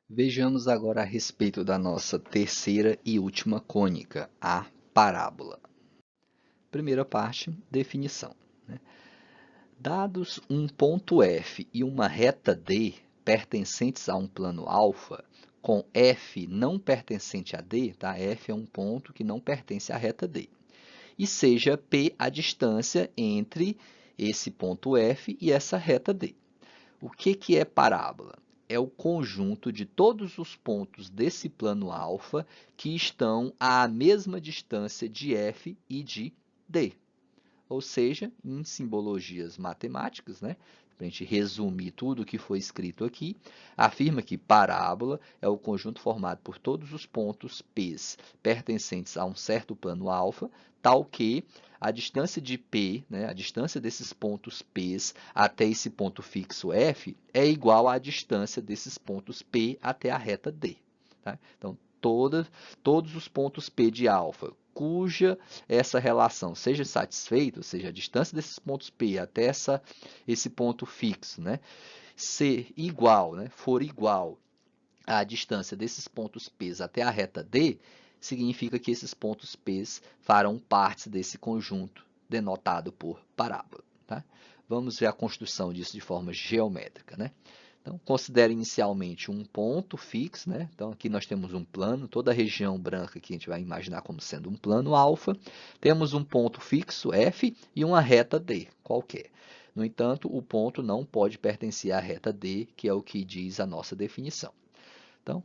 Vejamos agora a respeito da nossa terceira e última cônica, a parábola. Primeira parte, definição. Dados um ponto F e uma reta D pertencentes a um plano alfa, com F não pertencente a D, tá? F é um ponto que não pertence à reta D, e seja P a distância entre esse ponto F e essa reta D. O que é parábola? É o conjunto de todos os pontos desse plano alfa que estão à mesma distância de F e de D. Ou seja, em simbologias matemáticas, né? Para a gente resumir tudo o que foi escrito aqui, afirma que parábola é o conjunto formado por todos os pontos P's pertencentes a um certo plano alfa, tal que a distância de P, né, a distância desses pontos P's até esse ponto fixo F, é igual à distância desses pontos P até a reta D. Tá? Então, todos os pontos P de alfa, cuja essa relação seja satisfeita, ou seja, a distância desses pontos P até esse ponto fixo, né, ser igual, né, for igual à distância desses pontos P até a reta D, significa que esses pontos P farão parte desse conjunto denotado por parábola. Tá? Vamos ver a construção disso de forma geométrica. Né? Então, considere inicialmente um ponto fixo, né? Então, aqui nós temos um plano, toda a região branca aqui a gente vai imaginar como sendo um plano alfa. Temos um ponto fixo, F, e uma reta D, qualquer. No entanto, o ponto não pode pertencer à reta D, que é o que diz a nossa definição. Então,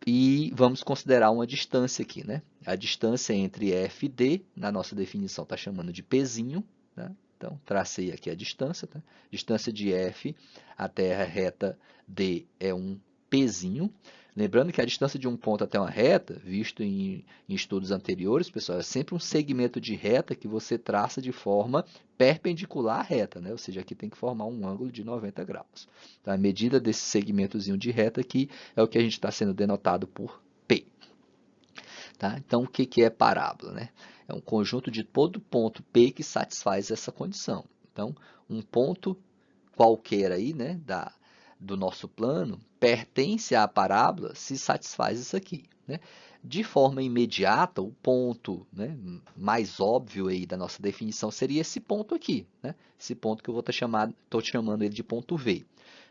e vamos considerar uma distância aqui, né? A distância entre F e D, na nossa definição está chamando de Pzinho, né? Então, tracei aqui a distância, tá? Distância de F até a reta D é um Pzinho. Lembrando que a distância de um ponto até uma reta, visto em estudos anteriores, pessoal, é sempre um segmento de reta que você traça de forma perpendicular à reta, né? Ou seja, aqui tem que formar um ângulo de 90 graus. Tá? A medida desse segmentozinho de reta aqui é o que a gente está sendo denotado por P. Tá? Então, o que é parábola? Né? É um conjunto de todo ponto P que satisfaz essa condição. Então, um ponto qualquer aí, né, do nosso plano pertence à parábola se satisfaz isso aqui. Né? De forma imediata, o ponto, né, mais óbvio aí da nossa definição seria esse ponto aqui. Né? Esse ponto que eu estou chamando ele de ponto V.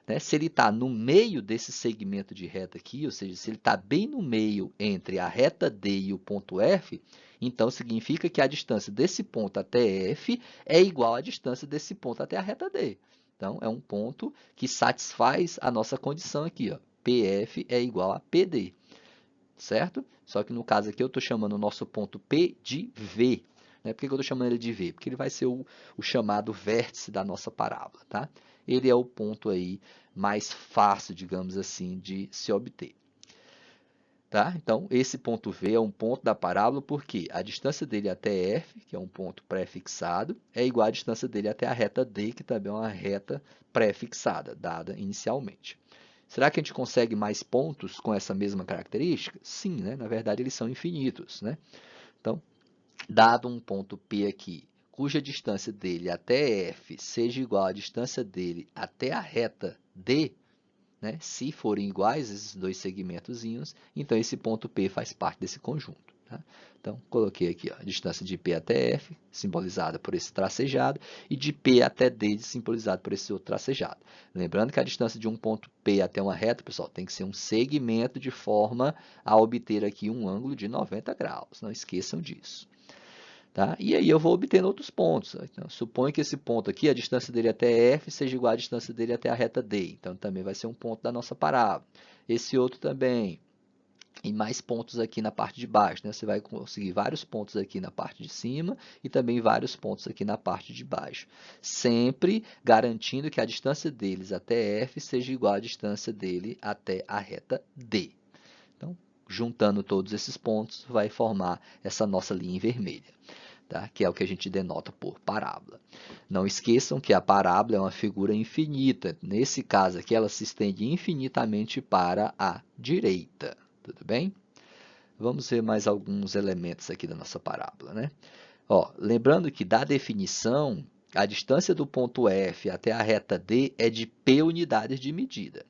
Né? Se ele está no meio desse segmento de reta aqui, ou seja, se ele está bem no meio entre a reta D e o ponto F, então significa que a distância desse ponto até F é igual à distância desse ponto até a reta D. Então, é um ponto que satisfaz a nossa condição aqui, ó. PF é igual a PD, certo? Só que no caso aqui eu estou chamando o nosso ponto P de V. Né? Por que eu estou chamando ele de V? Porque ele vai ser o chamado vértice da nossa parábola. Tá? Ele é o ponto aí mais fácil, digamos assim, de se obter. Tá? Então, esse ponto V é um ponto da parábola porque a distância dele até F, que é um ponto pré-fixado, é igual à distância dele até a reta D, que também é uma reta pré-fixada, dada inicialmente. Será que a gente consegue mais pontos com essa mesma característica? Sim, né? Na verdade, eles são infinitos. Né? Então, dado um ponto P aqui, cuja distância dele até F seja igual à distância dele até a reta D, né? Se forem iguais esses dois segmentozinhos, então esse ponto P faz parte desse conjunto. Tá? Então, coloquei aqui ó, a distância de P até F, simbolizada por esse tracejado, e de P até D, simbolizado por esse outro tracejado. Lembrando que a distância de um ponto P até uma reta, pessoal, tem que ser um segmento de forma a obter aqui um ângulo de 90 graus. Não esqueçam disso. Tá? E aí eu vou obtendo outros pontos. Então, suponho que esse ponto aqui, a distância dele até F, seja igual à distância dele até a reta D. Então, também vai ser um ponto da nossa parábola. Esse outro também. E mais pontos aqui na parte de baixo. Né? Você vai conseguir vários pontos aqui na parte de cima e também vários pontos aqui na parte de baixo. Sempre garantindo que a distância deles até F seja igual à distância dele até a reta D. Então, juntando todos esses pontos, vai formar essa nossa linha vermelha. Tá? Que é o que a gente denota por parábola. Não esqueçam que a parábola é uma figura infinita. Nesse caso aqui, ela se estende infinitamente para a direita. Tudo bem? Vamos ver mais alguns elementos aqui da nossa parábola. Né? Ó, lembrando que da definição, a distância do ponto F até a reta D é de P unidades de medida.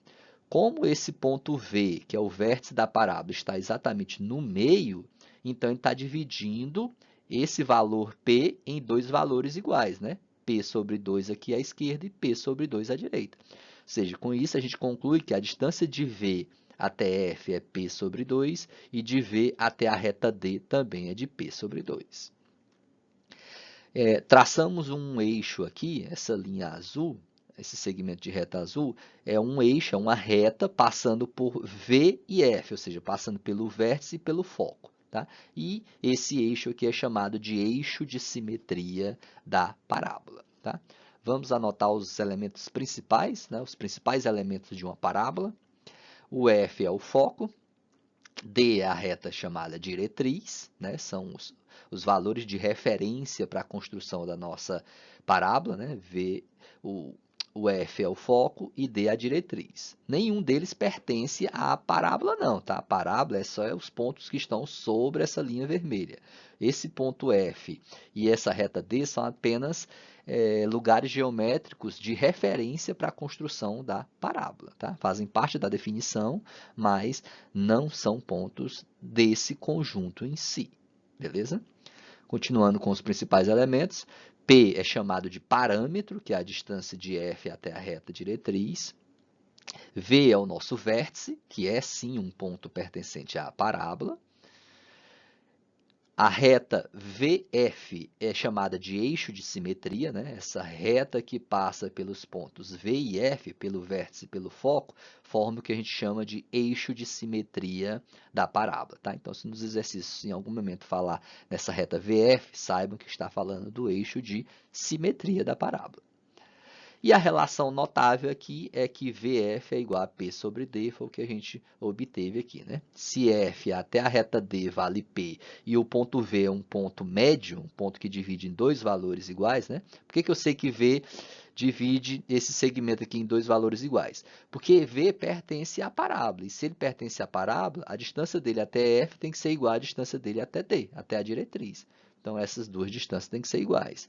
Como esse ponto V, que é o vértice da parábola, está exatamente no meio, então ele está dividindo esse valor P em dois valores iguais, né? P sobre 2 aqui à esquerda e P sobre 2 à direita. Ou seja, com isso a gente conclui que a distância de V até F é P sobre 2 e de V até a reta D também é de P sobre 2. Traçamos um eixo aqui, essa linha azul, esse segmento de reta azul, é um eixo, é uma reta passando por V e F, ou seja, passando pelo vértice e pelo foco. Tá? E esse eixo aqui é chamado de eixo de simetria da parábola. Tá? Vamos anotar os elementos principais, né? Os principais elementos de uma parábola. O F é o foco, D é a reta chamada diretriz, né? São os valores de referência para a construção da nossa parábola, né? O F é o foco e D é a diretriz. Nenhum deles pertence à parábola, não, tá? A parábola é só os pontos que estão sobre essa linha vermelha. Esse ponto F e essa reta D são apenas lugares geométricos de referência para a construção da parábola, tá? Fazem parte da definição, mas não são pontos desse conjunto em si, beleza? Continuando com os principais elementos, P é chamado de parâmetro, que é a distância de F até a reta diretriz. V é o nosso vértice, que é sim um ponto pertencente à parábola. A reta VF é chamada de eixo de simetria, né? Essa reta que passa pelos pontos V e F, pelo vértice e pelo foco, forma o que a gente chama de eixo de simetria da parábola. Tá? Então, se nos exercícios em algum momento falar nessa reta VF, saibam que está falando do eixo de simetria da parábola. E a relação notável aqui é que VF é igual a P sobre D, foi o que a gente obteve aqui, né? Se F até a reta D vale P e o ponto V é um ponto médio, um ponto que divide em dois valores iguais, né? Por que eu sei que V divide esse segmento aqui em dois valores iguais? Porque V pertence à parábola, e se ele pertence à parábola, a distância dele até F tem que ser igual à distância dele até D, até a diretriz. Então, essas duas distâncias têm que ser iguais.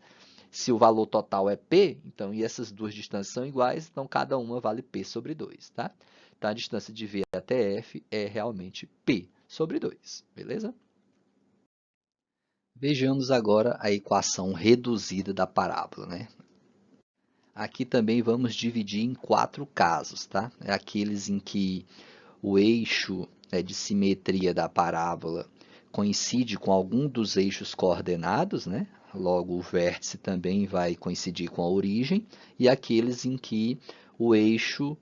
Se o valor total é P, então, e essas duas distâncias são iguais, então cada uma vale P sobre 2, tá? Então, a distância de V até F é realmente P sobre 2, beleza? Vejamos agora a equação reduzida da parábola, né? Aqui também vamos dividir em 4 casos, tá? É aqueles em que o eixo de simetria da parábola coincide com algum dos eixos coordenados, né? Logo, o vértice também vai coincidir com a origem, e aqueles em que o eixo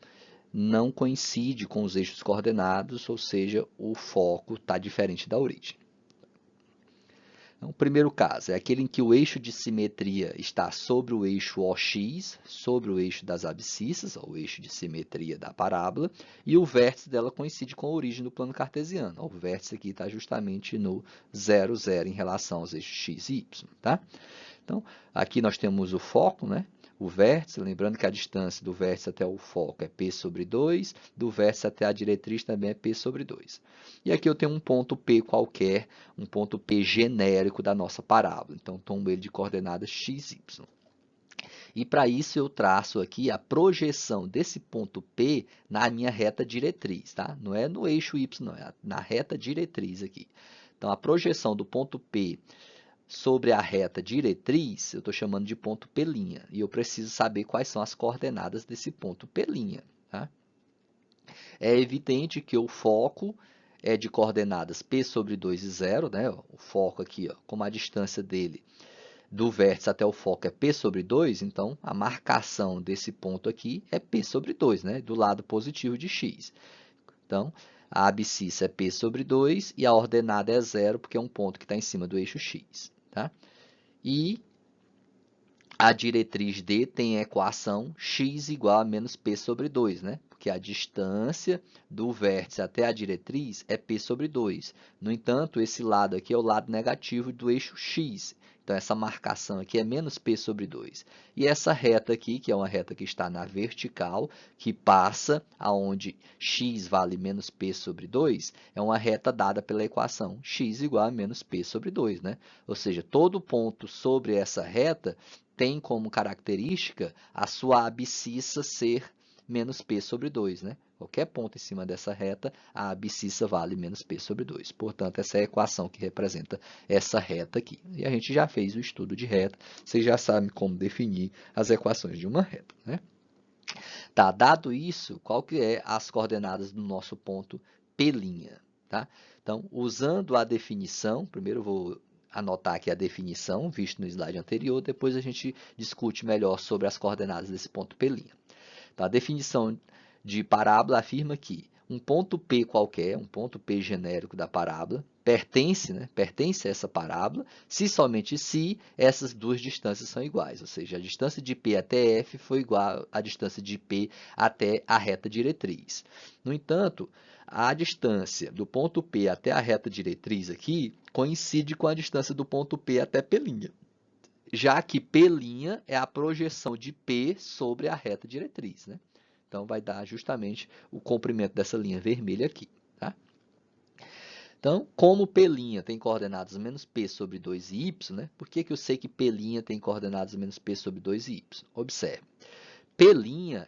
não coincide com os eixos coordenados, ou seja, o foco está diferente da origem. Então, o primeiro caso é aquele em que o eixo de simetria está sobre o eixo OX, sobre o eixo das abscissas, ou o eixo de simetria da parábola, e o vértice dela coincide com a origem do plano cartesiano. O vértice aqui está justamente no 0, 0 em relação aos eixos x e y. Tá? Então, aqui nós temos o foco, né? O vértice, lembrando que a distância do vértice até o foco é P sobre 2, do vértice até a diretriz também é P sobre 2. E aqui eu tenho um ponto P qualquer, um ponto P genérico da nossa parábola. Então, tomo ele de coordenadas x, y. E para isso eu traço aqui a projeção desse ponto P na minha reta diretriz, tá? Não é no eixo y, não, é na reta diretriz aqui. Então, a projeção do ponto P sobre a reta diretriz, eu estou chamando de ponto P', e eu preciso saber quais são as coordenadas desse ponto P'. Tá? É evidente que o foco é de coordenadas P sobre 2 e 0, né? O foco aqui, ó, como a distância dele do vértice até o foco é P sobre 2, então a marcação desse ponto aqui é P sobre 2, né? Do lado positivo de x. Então, a abscissa é P sobre 2 e a ordenada é 0, porque é um ponto que está em cima do eixo x. Tá? E a diretriz D tem a equação x igual a menos P sobre 2, né? Porque a distância do vértice até a diretriz é P sobre 2. No entanto, esse lado aqui é o lado negativo do eixo x. Então, essa marcação aqui é menos P sobre 2. E essa reta aqui, que é uma reta que está na vertical, que passa aonde x vale menos P sobre 2, é uma reta dada pela equação x igual a menos P sobre 2, né? Ou seja, todo ponto sobre essa reta tem como característica a sua abscissa ser menos P sobre 2, né? Qualquer ponto em cima dessa reta, a abscissa vale menos P sobre 2. Portanto, essa é a equação que representa essa reta aqui. E a gente já fez o estudo de reta, vocês já sabem como definir as equações de uma reta, né? Tá, dado isso, qual que é as coordenadas do nosso ponto P', tá? Então, usando a definição, primeiro eu vou anotar aqui a definição, visto no slide anterior, depois a gente discute melhor sobre as coordenadas desse ponto P'. Então, a definição de parábola afirma que um ponto P qualquer, um ponto P genérico da parábola, pertence a essa parábola, se somente se essas duas distâncias são iguais, ou seja, a distância de P até F foi igual à distância de P até a reta diretriz. No entanto, a distância do ponto P até a reta diretriz aqui coincide com a distância do ponto P até P', já que P' é a projeção de P sobre a reta diretriz, né? Então, vai dar justamente o comprimento dessa linha vermelha aqui, tá? Então, como P' tem coordenadas menos P sobre 2 e Y, né? Por que eu sei que P' tem coordenadas menos P sobre 2 e Y? Observe. P'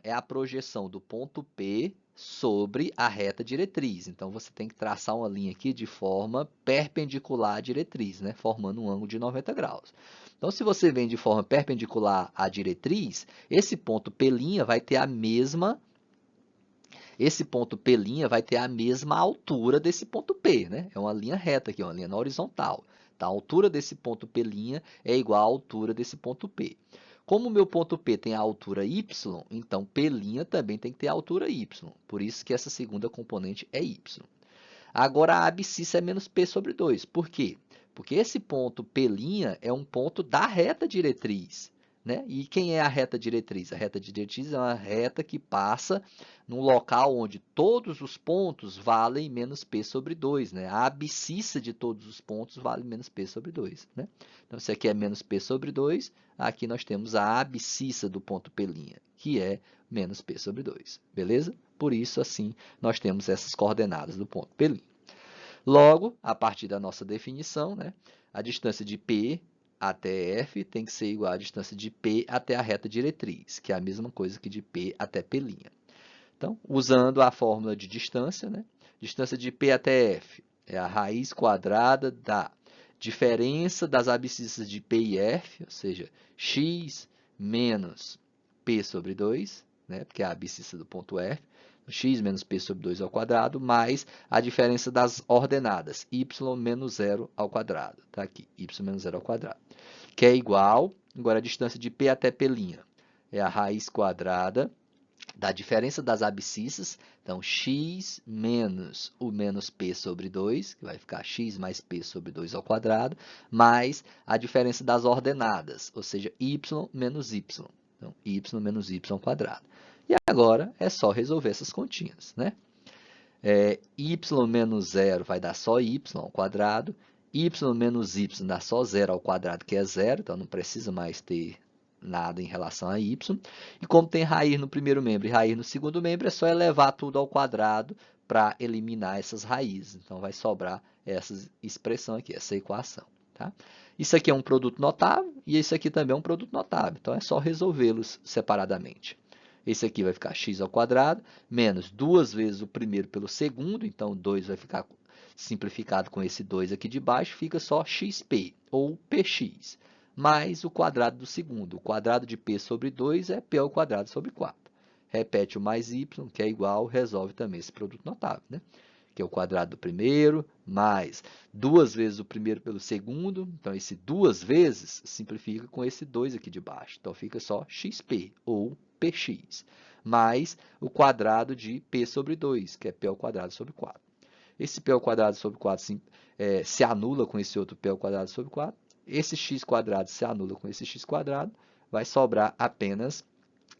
é a projeção do ponto P sobre a reta diretriz. Então, você tem que traçar uma linha aqui de forma perpendicular à diretriz, né? Formando um ângulo de 90 graus. Então, se você vem de forma perpendicular à diretriz, esse ponto P' vai ter a mesma altura desse ponto P, né? É uma linha reta aqui, uma linha na horizontal. Tá? A altura desse ponto P' é igual à altura desse ponto P. Como o meu ponto P tem a altura y, então P' também tem que ter a altura y. Por isso que essa segunda componente é y. Agora, a abscissa é menos P sobre 2. Por quê? Porque esse ponto P' é um ponto da reta diretriz, né? E quem é a reta diretriz? A reta diretriz é uma reta que passa num local onde todos os pontos valem menos P sobre 2, né? A abscissa de todos os pontos vale menos P sobre 2, né? Então, isso aqui é menos P sobre 2. Aqui nós temos a abscissa do ponto P', que é menos P sobre 2, beleza? Por isso, assim, nós temos essas coordenadas do ponto P'. Logo, a partir da nossa definição, né, a distância de P até F tem que ser igual à distância de P até a reta diretriz, que é a mesma coisa que de P até P'. Então, usando a fórmula de distância, né, distância de P até F é a raiz quadrada da diferença das abscissas de P e F, ou seja, x menos P sobre 2, né, porque é a abscissa do ponto F, x menos P sobre 2 ao quadrado, mais a diferença das ordenadas, y menos 0 ao quadrado. Tá aqui, y menos 0 ao quadrado. Que é igual, agora a distância de P até P' é a raiz quadrada da diferença das abscissas, então x menos o menos P sobre 2, que vai ficar x mais P sobre 2 ao quadrado, mais a diferença das ordenadas, ou seja, y menos y. Então, y menos y ao quadrado. E agora é só resolver essas continhas, né? Y menos 0 vai dar só y ao quadrado, y menos y dá só 0 ao quadrado, que é 0, então não precisa mais ter nada em relação a y. E como tem raiz no primeiro membro e raiz no segundo membro, é só elevar tudo ao quadrado para eliminar essas raízes. Então, vai sobrar essa expressão aqui, essa equação. Tá? Isso aqui é um produto notável e isso aqui também é um produto notável. Então, é só resolvê-los separadamente. Esse aqui vai ficar x ao quadrado, menos 2 vezes o primeiro pelo segundo, então 2 vai ficar simplificado com esse 2 aqui de baixo, fica só xp, ou px, mais o quadrado do segundo. O quadrado de p sobre 2 é p ao quadrado sobre 4. Repete o mais y, que é igual, resolve também esse produto notável, né? Que é o quadrado do primeiro, mais 2 vezes o primeiro pelo segundo. Então, esse 2 vezes simplifica com esse 2 aqui de baixo. Então, fica só xp, ou px, mais o quadrado de p sobre 2, que é p ao quadrado sobre 4. Esse p ao quadrado sobre 4 se anula com esse outro p ao quadrado sobre 4. Esse x quadrado se anula com esse x quadrado. Vai sobrar apenas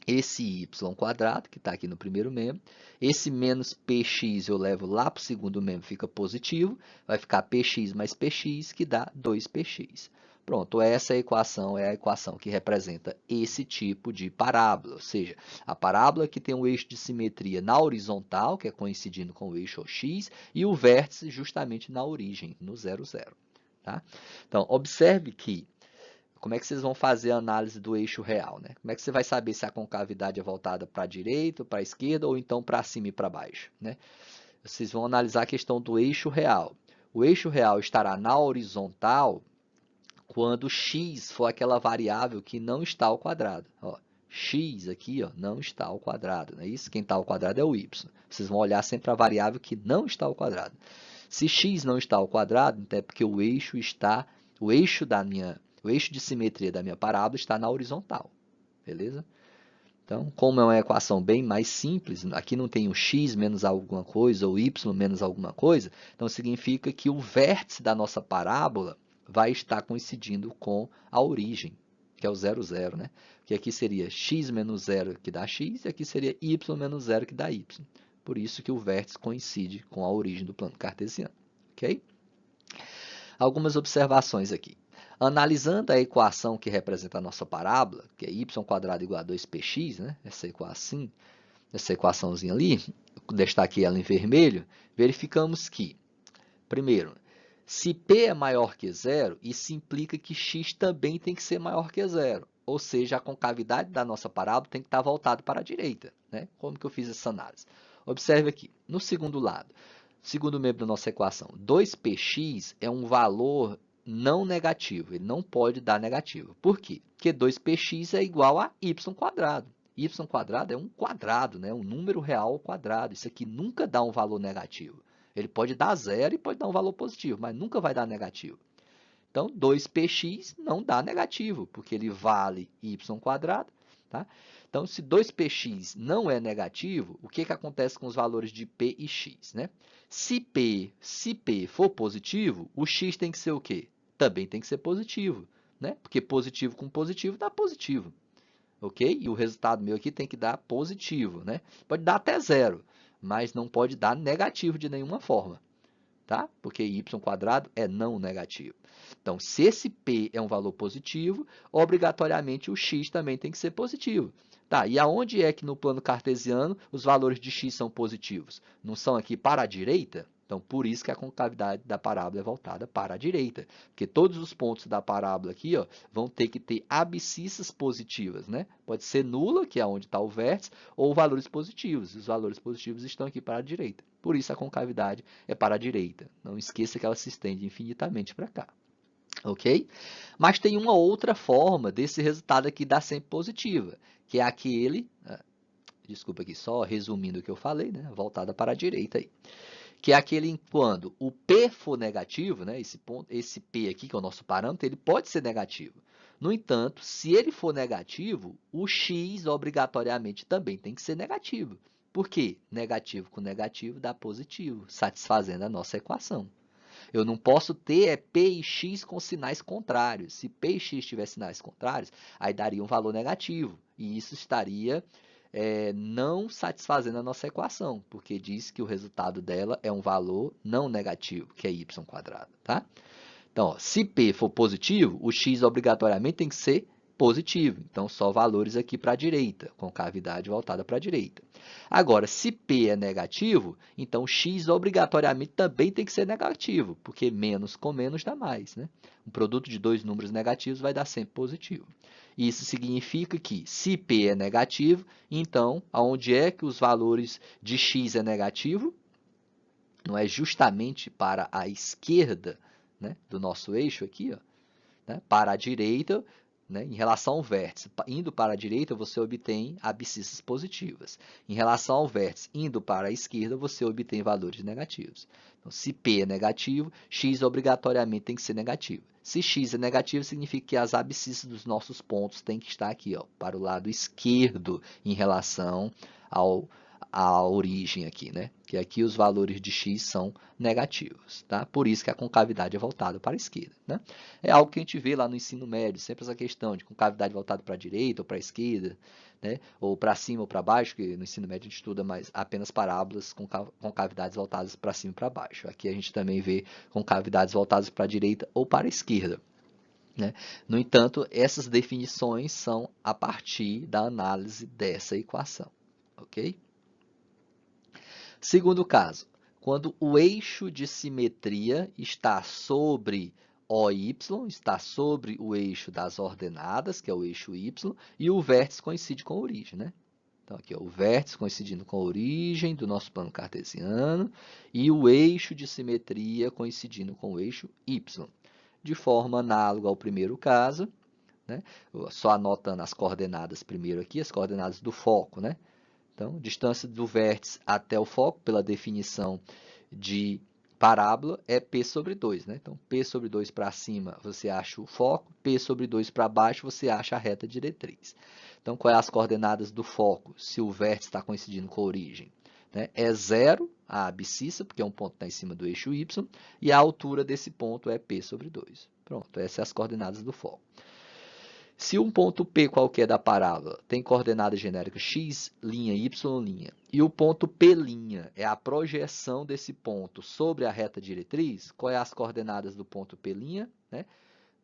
esse y quadrado, que está aqui no primeiro membro. Esse menos px eu levo lá para o segundo membro, fica positivo. Vai ficar px mais px, que dá 2px. Pronto, essa equação é a equação que representa esse tipo de parábola, ou seja, a parábola que tem um eixo de simetria na horizontal, que é coincidindo com o eixo x, e o vértice justamente na origem, no 0, 0. Tá? Então, observe que como é que vocês vão fazer a análise do eixo real, né? Como é que você vai saber se a concavidade é voltada para a direita, para a esquerda ou então para cima e para baixo, né? Vocês vão analisar a questão do eixo real. O eixo real estará na horizontal quando x for aquela variável que não está ao quadrado. Ó, x aqui, ó, não está ao quadrado, não é isso? Quem está ao quadrado é o y. Vocês vão olhar sempre a variável que não está ao quadrado. Se x não está ao quadrado, então é porque o eixo de simetria da minha parábola está na horizontal, beleza? Então, como é uma equação bem mais simples, aqui não tem o x menos alguma coisa ou y menos alguma coisa, então significa que o vértice da nossa parábola vai estar coincidindo com a origem, que é o 0, 0, né? Que aqui seria x menos 0 que dá x, e aqui seria y menos 0 que dá y. Por isso que o vértice coincide com a origem do plano cartesiano, ok? Algumas observações aqui. Analisando a equação que representa a nossa parábola, que é y² igual a 2px, né? Essa equaçãozinha ali, destaquei ela em vermelho, verificamos que, primeiro, se p é maior que zero, isso implica que x também tem que ser maior que zero. Ou seja, a concavidade da nossa parábola tem que estar voltada para a direita, né? Como que eu fiz essa análise? Observe aqui, no segundo lado, segundo membro da nossa equação, 2px é um valor não negativo, ele não pode dar negativo. Por quê? Porque 2px é igual a y². Y² é um quadrado, né? Um número real ao quadrado. Isso aqui nunca dá um valor negativo. Ele pode dar zero e pode dar um valor positivo, mas nunca vai dar negativo. Então, 2px não dá negativo, porque ele vale y². Tá? Então, se 2px não é negativo, o que acontece com os valores de p e x? Né? Se p for positivo, o x tem que ser o quê? Também tem que ser positivo, né? Porque positivo com positivo dá positivo. Ok? E o resultado meu aqui tem que dar positivo, né? Pode dar até zero, mas não pode dar negativo de nenhuma forma, tá? Porque y² é não negativo. Então, se esse p é um valor positivo, obrigatoriamente o x também tem que ser positivo. Tá, e aonde é que no plano cartesiano os valores de x são positivos? Não são aqui para a direita? Então, por isso que a concavidade da parábola é voltada para a direita. Porque todos os pontos da parábola aqui, ó, vão ter que ter abscissas positivas, né? Pode ser nula, que é onde está o vértice, ou valores positivos. Os valores positivos estão aqui para a direita. Por isso a concavidade é para a direita. Não esqueça que ela se estende infinitamente para cá. Ok? Mas tem uma outra forma desse resultado aqui dar sempre positiva, que é aquele, desculpa aqui, só resumindo o que eu falei, né? Voltada para a direita aí. Que é aquele quando o P for negativo, né? Esse P aqui, que é o nosso parâmetro, ele pode ser negativo. No entanto, se ele for negativo, o X obrigatoriamente também tem que ser negativo. Por quê? Negativo com negativo dá positivo, satisfazendo a nossa equação. Eu não posso ter P e X com sinais contrários. Se P e X tivessem sinais contrários, aí daria um valor negativo. E isso estaria não satisfazendo a nossa equação, porque diz que o resultado dela é um valor não negativo, que é y². Tá? Então, ó, se P for positivo, o X obrigatoriamente tem que ser positivo. Então, só valores aqui para a direita, concavidade voltada para a direita. Agora, se P é negativo, então X obrigatoriamente também tem que ser negativo, porque menos com menos dá mais, né? Um produto de dois números negativos vai dar sempre positivo. Isso significa que, se P é negativo, então, aonde é que os valores de X é negativo? Não é justamente para a esquerda, né, do nosso eixo aqui, ó, né, para a direita, né, em relação ao vértice, indo para a direita, você obtém abscissas positivas. Em relação ao vértice, indo para a esquerda, você obtém valores negativos. Então, se P é negativo, X obrigatoriamente tem que ser negativo. Se X é negativo, significa que as abscissas dos nossos pontos têm que estar aqui, ó, para o lado esquerdo, em relação à origem aqui, né? Que aqui os valores de x são negativos, tá? Por isso que a concavidade é voltada para a esquerda, né? É algo que a gente vê lá no ensino médio, sempre essa questão de concavidade voltada para a direita ou para a esquerda, né? Ou para cima ou para baixo, que no ensino médio a gente estuda mais apenas parábolas com concavidades voltadas para cima e para baixo. Aqui a gente também vê concavidades voltadas para a direita ou para a esquerda, né? No entanto, essas definições são a partir da análise dessa equação, ok? Segundo caso, quando o eixo de simetria está sobre OY está sobre o eixo das ordenadas, que é o eixo Y, e o vértice coincide com a origem, né? Então, aqui, ó, o vértice coincidindo com a origem do nosso plano cartesiano e o eixo de simetria coincidindo com o eixo Y. De forma análoga ao primeiro caso, né? Só anotando as coordenadas primeiro aqui, as coordenadas do foco, né? Então, distância do vértice até o foco, pela definição de parábola, é P sobre 2, né? Então, P sobre 2 para cima, você acha o foco, P sobre 2 para baixo, você acha a reta diretriz. Então, quais as coordenadas do foco, se o vértice está coincidindo com a origem? Né? É 0, a abscissa, porque é um ponto que está em cima do eixo Y, e a altura desse ponto é P sobre 2. Pronto, essas são as coordenadas do foco. Se um ponto P qualquer da parábola tem coordenada genérica x', y', e o ponto P' é a projeção desse ponto sobre a reta diretriz, quais as coordenadas do ponto P'? Né?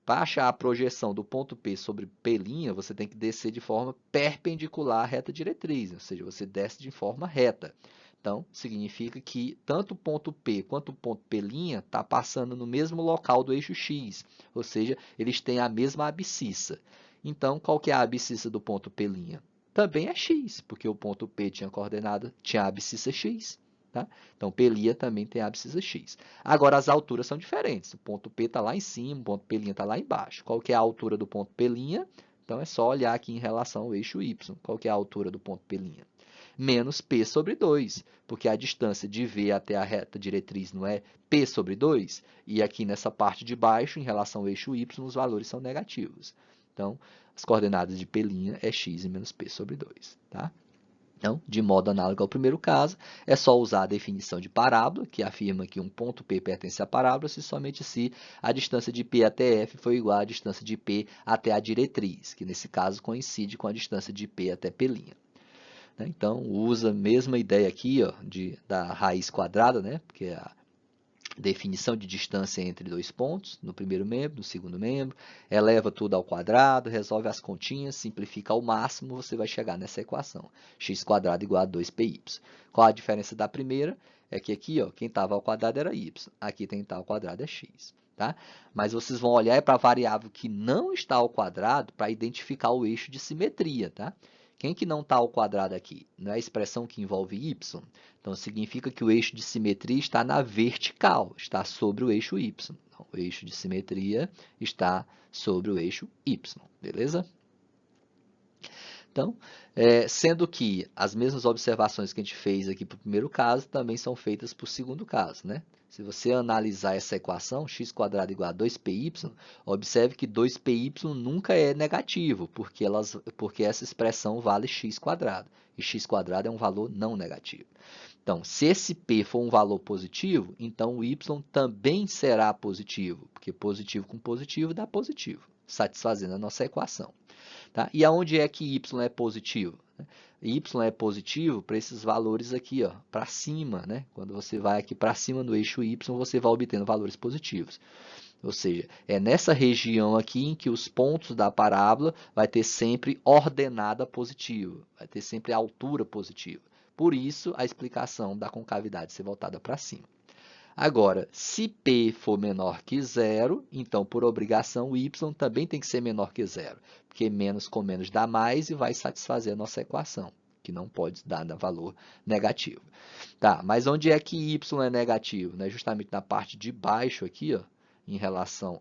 Para achar a projeção do ponto P sobre P', você tem que descer de forma perpendicular à reta diretriz, ou seja, você desce de forma reta. Então, significa que tanto o ponto P quanto o ponto P' está passando no mesmo local do eixo X, ou seja, eles têm a mesma abscissa. Então, qual que é a abscissa do ponto P'? Também é x, porque o ponto P tinha coordenada, tinha a abscissa x. Tá? Então, P' também tem a abscissa x. Agora, as alturas são diferentes. O ponto P está lá em cima, o ponto P' está lá embaixo. Qual que é a altura do ponto P'? Então, é só olhar aqui em relação ao eixo y. Qual que é a altura do ponto P'? Menos P sobre 2, porque a distância de V até a reta diretriz não é P sobre 2, e aqui nessa parte de baixo, em relação ao eixo y, os valores são negativos. Então, as coordenadas de P' é x e menos P sobre 2. Tá? Então, de modo análogo ao primeiro caso, é só usar a definição de parábola, que afirma que um ponto P pertence à parábola se somente se a distância de P até F for igual à distância de P até a diretriz, que nesse caso coincide com a distância de P até P'. Então, usa a mesma ideia aqui ó, da raiz quadrada, né? Porque é a definição de distância entre dois pontos, no primeiro membro, no segundo membro, eleva tudo ao quadrado, resolve as continhas, simplifica ao máximo, você vai chegar nessa equação, x² igual a 2py. Qual a diferença da primeira? É que aqui, ó, quem estava ao quadrado era y, aqui quem está ao quadrado é x. Tá? Mas vocês vão olhar para a variável que não está ao quadrado para identificar o eixo de simetria, tá? Quem que não está ao quadrado aqui? Não é a expressão que envolve y? Então, significa que o eixo de simetria está na vertical, está sobre o eixo y. Então, o eixo de simetria está sobre o eixo y, beleza? Então, sendo que as mesmas observações que a gente fez aqui para o primeiro caso também são feitas para o segundo caso, né? Se você analisar essa equação, x² igual a 2py, observe que 2py nunca é negativo, porque essa expressão vale x², e x² é um valor não negativo. Então, se esse p for um valor positivo, então o y também será positivo, porque positivo com positivo dá positivo, satisfazendo a nossa equação. Tá? E aonde é que y é positivo? Y é positivo para esses valores aqui, para cima. Né? Quando você vai aqui para cima no eixo y, você vai obtendo valores positivos. Ou seja, é nessa região aqui em que os pontos da parábola vai ter sempre ordenada positiva, vai ter sempre altura positiva. Por isso, a explicação da concavidade ser voltada para cima. Agora, se P for menor que zero, então, por obrigação, o y também tem que ser menor que zero, porque menos com menos dá mais e vai satisfazer a nossa equação, que não pode dar valor negativo. Tá, mas onde é que y é negativo? Né? Justamente na parte de baixo aqui, ó, em relação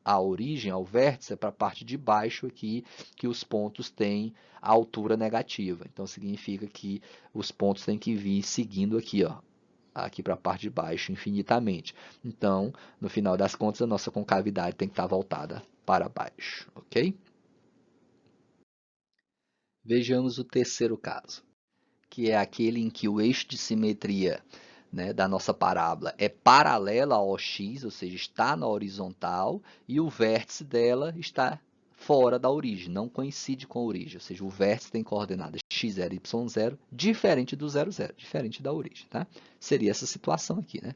à origem, ao vértice, é para a parte de baixo aqui que os pontos têm altura negativa. Então, significa que os pontos têm que vir seguindo aqui, ó, aqui para a parte de baixo infinitamente. Então, no final das contas, a nossa concavidade tem que estar voltada para baixo, ok? Vejamos o terceiro caso, que é aquele em que o eixo de simetria, né, da nossa parábola é paralela ao x, ou seja, está na horizontal, e o vértice dela está fora da origem, não coincide com a origem, ou seja, o vértice tem coordenadas x0 e y0, diferente do 0, 0, diferente da origem. Tá? Seria essa situação aqui. Né?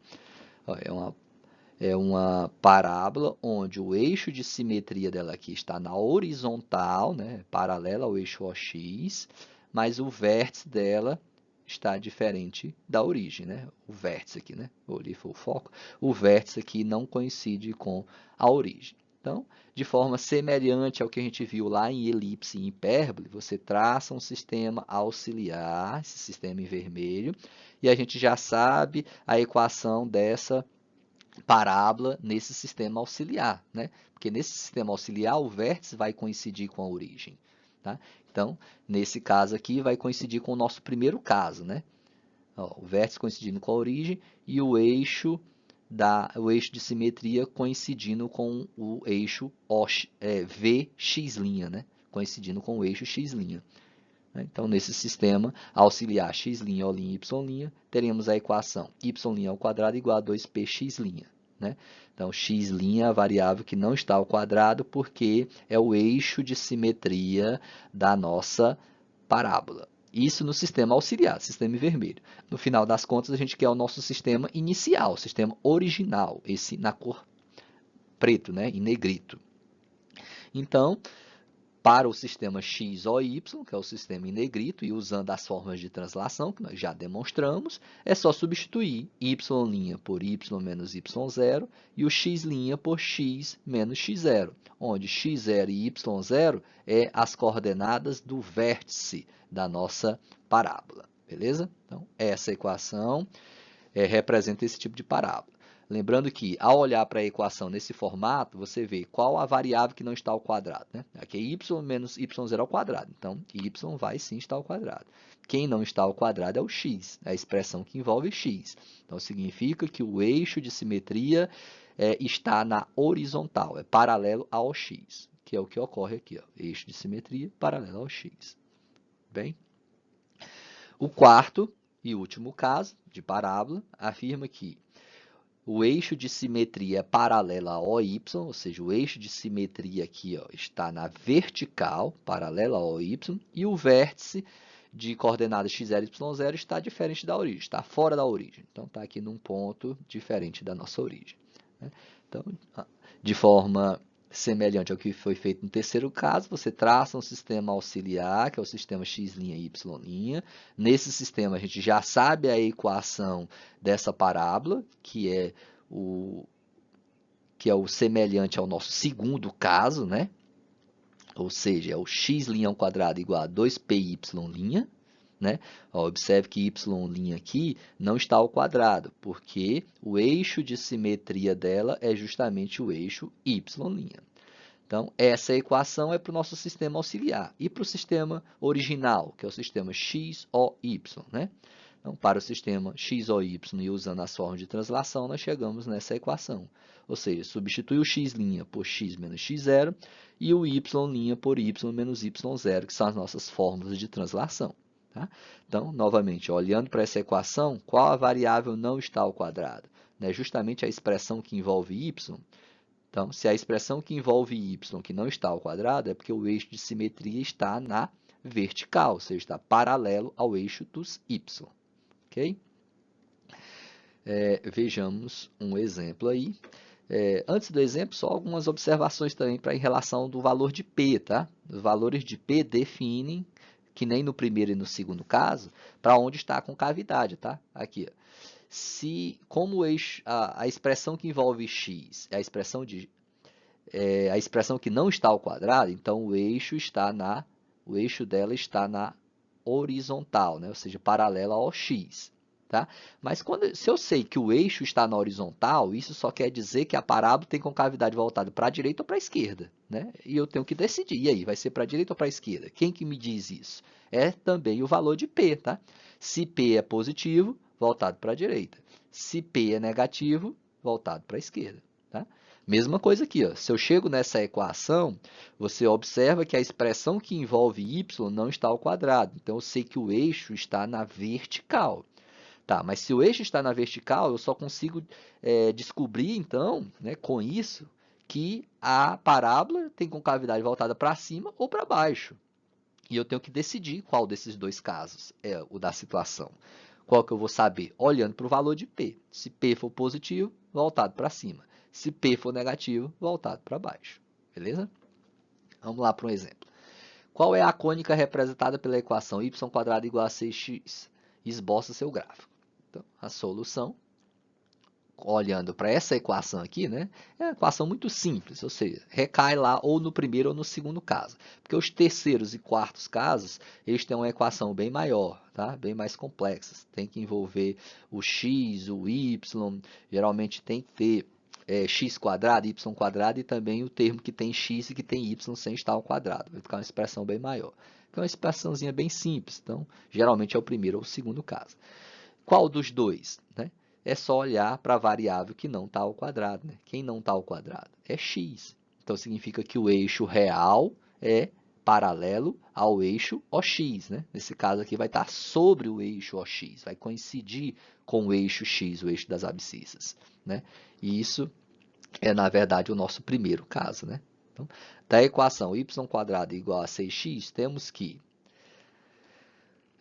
É uma parábola onde o eixo de simetria dela aqui está na horizontal, né, paralela ao eixo OX, mas o vértice dela está diferente da origem, né? O vértice aqui, né? Ali foi o foco. O vértice aqui não coincide com a origem. Então, de forma semelhante ao que a gente viu lá em elipse e hipérbole, você traça um sistema auxiliar, esse sistema em vermelho, e a gente já sabe a equação dessa parábola nesse sistema auxiliar, né? Porque nesse sistema auxiliar o vértice vai coincidir com a origem, tá? Então, nesse caso aqui vai coincidir com o nosso primeiro caso, né? Ó, o vértice coincidindo com a origem e o eixo de simetria coincidindo com o eixo Vx', né? Coincidindo com o eixo x'. Então, nesse sistema auxiliar x', O', y', teremos a equação y' igual a 2px'. Né? Então, x' é a variável que não está ao quadrado porque é o eixo de simetria da nossa parábola. Isso no sistema auxiliar, sistema em vermelho. No final das contas, a gente quer o nosso sistema inicial, o sistema original, esse na cor preto, né? Em negrito. Então, para o sistema x ou y, que é o sistema em negrito, e usando as formas de translação, que nós já demonstramos, é só substituir y' por y menos y0 e o x' por x menos x0, onde x0 e y0 é as coordenadas do vértice da nossa parábola. Beleza? Então, essa equação representa esse tipo de parábola. Lembrando que, ao olhar para a equação nesse formato, você vê qual a variável que não está ao quadrado. Né? Aqui é y menos y0 ao quadrado. Então, y vai sim estar ao quadrado. Quem não está ao quadrado é o x, a expressão que envolve x. Então, significa que o eixo de simetria está na horizontal, é paralelo ao x, que é o que ocorre aqui. Ó, eixo de simetria paralelo ao x. Bem? O quarto e último caso de parábola afirma que o eixo de simetria é paralelo a OY, ou seja, o eixo de simetria aqui ó, está na vertical, paralelo a OY, e o vértice de coordenadas x0 e y0 está diferente da origem, está fora da origem. Então, está aqui num ponto diferente da nossa origem. Então, de forma semelhante ao que foi feito no terceiro caso, você traça um sistema auxiliar, que é o sistema x' e y'. Nesse sistema, a gente já sabe a equação dessa parábola, que é o semelhante ao nosso segundo caso, né? Ou seja, é o x' ao quadrado igual a 2py'. Né? Ó, observe que y' aqui não está ao quadrado, porque o eixo de simetria dela é justamente o eixo y'. Então, essa equação é para o nosso sistema auxiliar. E para o sistema original, que é o sistema x, o, y. Né? Então, para o sistema x, o, y, e usando as formas de translação, nós chegamos nessa equação. Ou seja, substitui o x' por x menos x0 e o y' por y menos y0, que são as nossas fórmulas de translação. Tá? Então, novamente, olhando para essa equação, qual a variável não está ao quadrado? Né? Justamente a expressão que envolve y. Então, se a expressão que envolve y que não está ao quadrado, é porque o eixo de simetria está na vertical, ou seja, está paralelo ao eixo dos y. Okay? Vejamos um exemplo aí. Antes do exemplo, só algumas observações também em relação do valor de P. Tá? Os valores de P definem, que nem no primeiro e no segundo caso, para onde está a concavidade. Tá? Aqui, ó. Como o eixo, a expressão que envolve x é a expressão que não está ao quadrado, então o eixo dela está na horizontal, né? Ou seja, paralela ao x. Tá? Mas se eu sei que o eixo está na horizontal, isso só quer dizer que a parábola tem concavidade voltada para a direita ou para a esquerda. Né? E eu tenho que decidir, e aí, vai ser para a direita ou para a esquerda? Quem que me diz isso? É também o valor de P. Tá? Se P é positivo, voltado para a direita. Se P é negativo, voltado para a esquerda. Tá? Mesma coisa aqui, ó. Se eu chego nessa equação, você observa que a expressão que envolve y não está ao quadrado. Então, eu sei que o eixo está na vertical. Tá, mas se o eixo está na vertical, eu só consigo descobrir, então, né, com isso, que a parábola tem concavidade voltada para cima ou para baixo. E eu tenho que decidir qual desses dois casos é o da situação. Qual que eu vou saber? Olhando para o valor de P. Se P for positivo, voltado para cima. Se P for negativo, voltado para baixo. Beleza? Vamos lá para um exemplo. Qual é a cônica representada pela equação y² igual a 6x? esboça seu gráfico. Então, a solução, olhando para essa equação aqui, né, é uma equação muito simples, ou seja, recai lá ou no primeiro ou no segundo caso. Porque os terceiros e quartos casos, eles têm uma equação bem maior, tá? Bem mais complexa. Tem que envolver o x, o y, geralmente tem que ter x quadrado, y quadrado e também o termo que tem x e que tem y sem estar ao quadrado. Vai ficar uma expressão bem maior. É uma expressãozinha bem simples, então geralmente é o primeiro ou o segundo caso. Qual dos dois? Né? É só olhar para a variável que não está ao quadrado. Né? Quem não está ao quadrado? É x. Então, significa que o eixo real é paralelo ao eixo OX. Né? Nesse caso aqui, vai estar sobre o eixo OX. Vai coincidir com o eixo x, o eixo das abscissas. Né? E isso é, na verdade, o nosso primeiro caso. Né? Então, da equação y² igual a 6x, temos que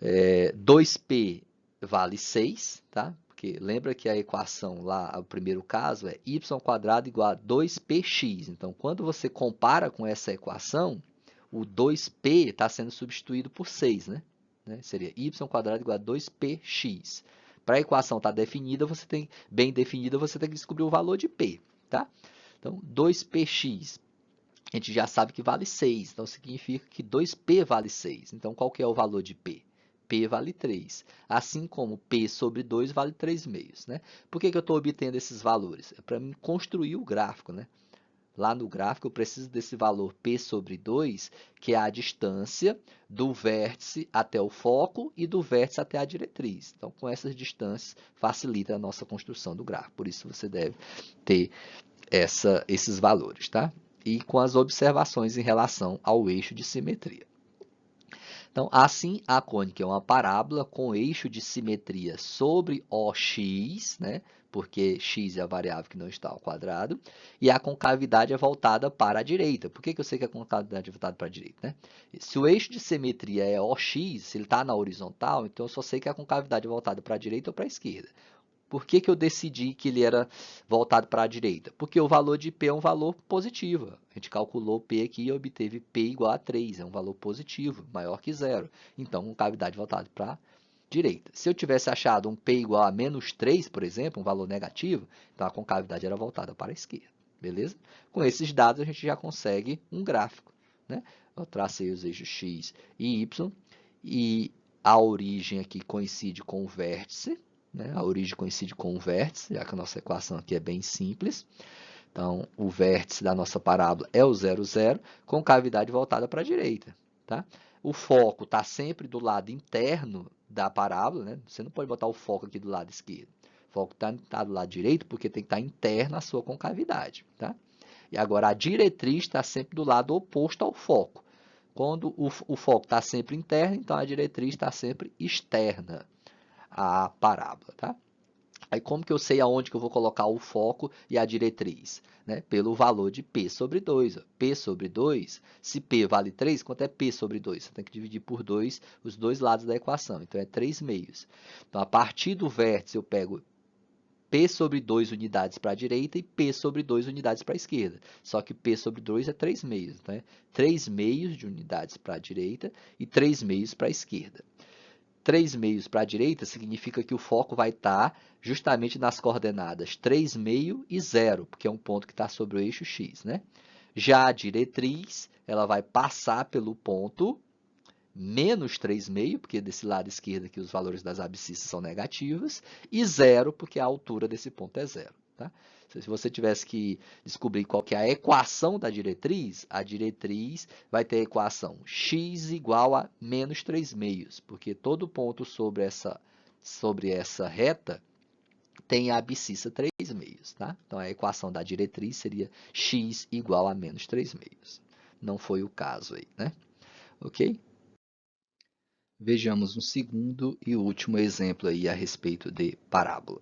2p vale 6, tá? Porque lembra que a equação lá, o primeiro caso, é y² igual a 2px. Então, quando você compara com essa equação, o 2p está sendo substituído por 6, né? Seria y² igual a 2px. Para a equação estar definida, bem definida, você tem que descobrir o valor de p, tá? Então, 2px, a gente já sabe que vale 6, então significa que 2p vale 6. Então, qual que é o valor de p? P vale 3, assim como P sobre 2 vale 3 meios. Né? Por que eu estou obtendo esses valores? É para mim construir o gráfico. Né? Lá no gráfico eu preciso desse valor P sobre 2, que é a distância do vértice até o foco e do vértice até a diretriz. Então, com essas distâncias, facilita a nossa construção do gráfico. Por isso, você deve ter esses valores. Tá? E com as observações em relação ao eixo de simetria. Então, assim, a cônica é uma parábola com eixo de simetria sobre OX, né? Porque x é a variável que não está ao quadrado, e a concavidade é voltada para a direita. Por que eu sei que a concavidade é voltada para a direita? Né? Se o eixo de simetria é OX, se ele está na horizontal, então eu só sei que a concavidade é voltada para a direita ou para a esquerda. Por que eu decidi que ele era voltado para a direita? Porque o valor de P é um valor positivo. A gente calculou P aqui e obteve P igual a 3. É um valor positivo, maior que zero. Então, concavidade voltada para a direita. Se eu tivesse achado um P igual a menos 3, por exemplo, um valor negativo, então a concavidade era voltada para a esquerda. Beleza? Com esses dados, a gente já consegue um gráfico. Né? Eu tracei os eixos x e y, e a origem aqui coincide com o vértice. Né? A origem coincide com o vértice, já que a nossa equação aqui é bem simples. Então, o vértice da nossa parábola é o 0, 0, com cavidade voltada para a direita. Tá? O foco está sempre do lado interno da parábola. Né? Você não pode botar o foco aqui do lado esquerdo. O foco está do lado direito porque tem que estar interno à sua concavidade. Tá? E agora, a diretriz está sempre do lado oposto ao foco. Quando o foco está sempre interno, então a diretriz está sempre externa a parábola, tá? Aí como que eu sei aonde que eu vou colocar o foco e a diretriz? Né? Pelo valor de P sobre 2. Ó. P sobre 2, se P vale 3, quanto é P sobre 2? Você tem que dividir por 2 os dois lados da equação, então é 3 meios. Então, a partir do vértice, eu pego P sobre 2 unidades para a direita e P sobre 2 unidades para a esquerda. Só que P sobre 2 é 3 meios. Né? 3 meios de unidades para a direita e 3 meios para a esquerda. 3 meios para a direita significa que o foco vai estar justamente nas coordenadas 3 meio e 0, porque é um ponto que está sobre o eixo x. Né? Já a diretriz, ela vai passar pelo ponto menos 3 meio, porque desse lado esquerdo aqui os valores das abscissas são negativos, e 0, porque a altura desse ponto é 0. Tá? Se você tivesse que descobrir qual que é a equação da diretriz, a diretriz vai ter a equação x igual a menos 3 meios, porque todo ponto sobre essa reta tem a abscissa 3 meios. Tá? Então, a equação da diretriz seria x igual a menos 3 meios. Não foi o caso aí, né? Ok? Vejamos um segundo e último exemplo aí a respeito de parábola.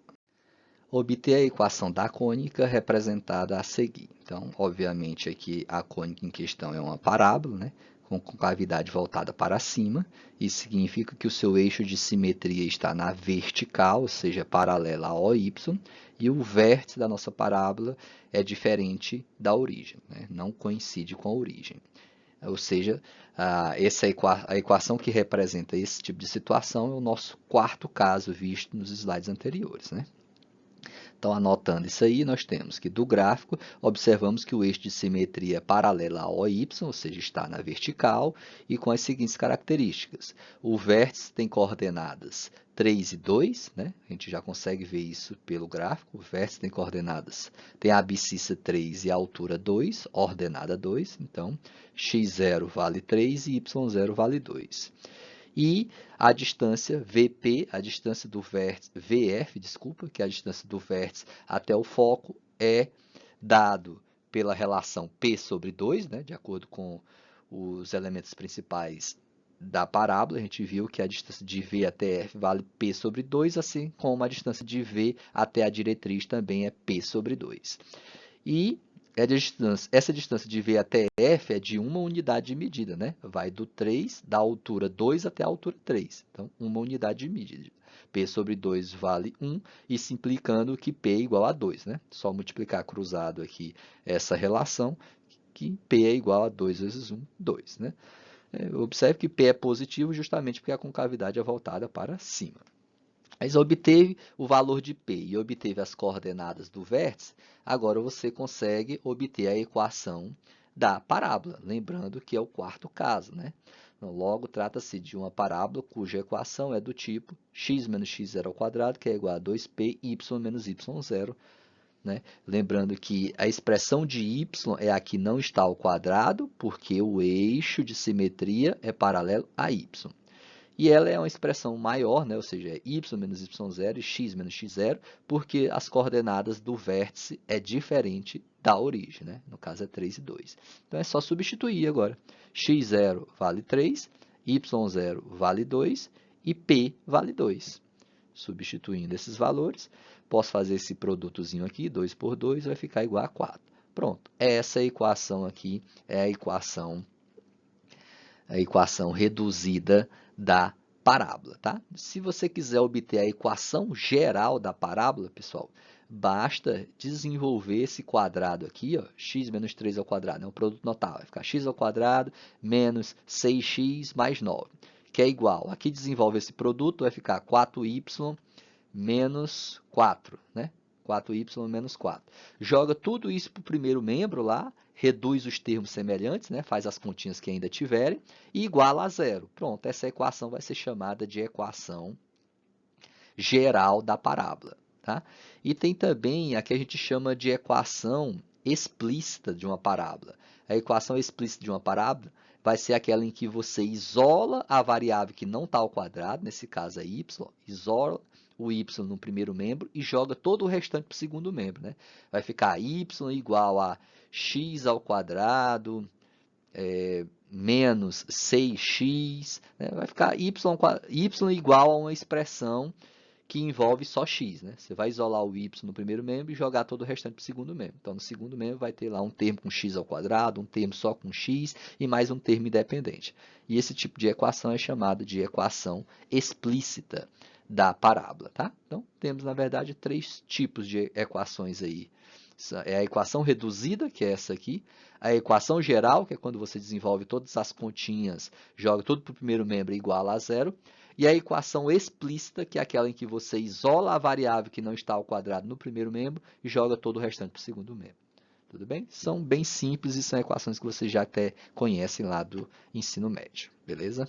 Obter a equação da cônica representada a seguir. Então, obviamente, aqui a cônica em questão é uma parábola, né? Com concavidade voltada para cima. Isso significa que o seu eixo de simetria está na vertical, ou seja, paralela a OY, e o vértice da nossa parábola é diferente da origem, né? Não coincide com a origem. Ou seja, a equação que representa esse tipo de situação é o nosso quarto caso visto nos slides anteriores, né? Então, anotando isso aí, nós temos que do gráfico, observamos que o eixo de simetria é paralelo ao OY, ou seja, está na vertical, e com as seguintes características. O vértice tem coordenadas 3 e 2, né? A gente já consegue ver isso pelo gráfico. O vértice tem coordenadas, tem a abscissa 3 e a altura 2, ordenada 2. Então, x0 vale 3 e y0 vale 2. E a distância VP, a distância do vértice, VF, desculpa, que é a distância do vértice até o foco, é dado pela relação P sobre 2, né, de acordo com os elementos principais da parábola. A gente viu que a distância de V até F vale P sobre 2, assim como a distância de V até a diretriz também é P sobre 2. E essa distância de V até F é de uma unidade de medida, né? Vai do 3, da altura 2 até a altura 3. Então, uma unidade de medida. P sobre 2 vale 1, e se implicando que P é igual a 2, né? Só multiplicar cruzado aqui essa relação, que P é igual a 2 vezes 1, 2, né? Observe que P é positivo justamente porque a concavidade é voltada para cima. Mas obteve o valor de P e obteve as coordenadas do vértice, agora você consegue obter a equação da parábola, lembrando que é o quarto caso, né? Então, logo, trata-se de uma parábola cuja equação é do tipo x menos x0 ao quadrado, que é igual a 2p, y menos y0, né? Lembrando que a expressão de y é a que não está ao quadrado, porque o eixo de simetria é paralelo a y. E ela é uma expressão maior, né? Ou seja, é y menos y0 e x menos x0, porque as coordenadas do vértice é diferente da origem, né? No caso é 3 e 2. Então é só substituir agora. x0 vale 3, y0 vale 2 e p vale 2. Substituindo esses valores, posso fazer esse produtozinho aqui, 2 por 2, vai ficar igual a 4. Pronto, essa equação aqui é a equação reduzida da parábola, tá? Se você quiser obter a equação geral da parábola, pessoal, basta desenvolver esse quadrado aqui, ó, x menos 3 ao quadrado, é um produto notável, vai ficar x ao quadrado menos 6x mais 9, que é igual, aqui desenvolve esse produto, vai ficar 4y menos 4, né? 4y menos 4. Joga tudo isso para o primeiro membro lá, reduz os termos semelhantes, né? Faz as continhas que ainda tiverem, e iguala a zero. Pronto, essa equação vai ser chamada de equação geral da parábola. Tá? E tem também a que a gente chama de equação explícita de uma parábola. A equação explícita de uma parábola vai ser aquela em que você isola a variável que não está ao quadrado, nesse caso é y, isola o y no primeiro membro e joga todo o restante para o segundo membro. Né? Vai ficar y igual a x ao quadrado menos 6x, né? Vai ficar y igual a uma expressão que envolve só x. Né? Você vai isolar o y no primeiro membro e jogar todo o restante para o segundo membro. Então, no segundo membro vai ter lá um termo com x ao quadrado, um termo só com x e mais um termo independente. E esse tipo de equação é chamado de equação explícita da parábola. Tá? Então, temos, na verdade, três tipos de equações aí. É a equação reduzida, que é essa aqui, a equação geral, que é quando você desenvolve todas as continhas, joga tudo para o primeiro membro e iguala a zero, e a equação explícita, que é aquela em que você isola a variável que não está ao quadrado no primeiro membro e joga todo o restante para o segundo membro. Tudo bem? São bem simples e são equações que vocês já até conhecem lá do ensino médio, beleza?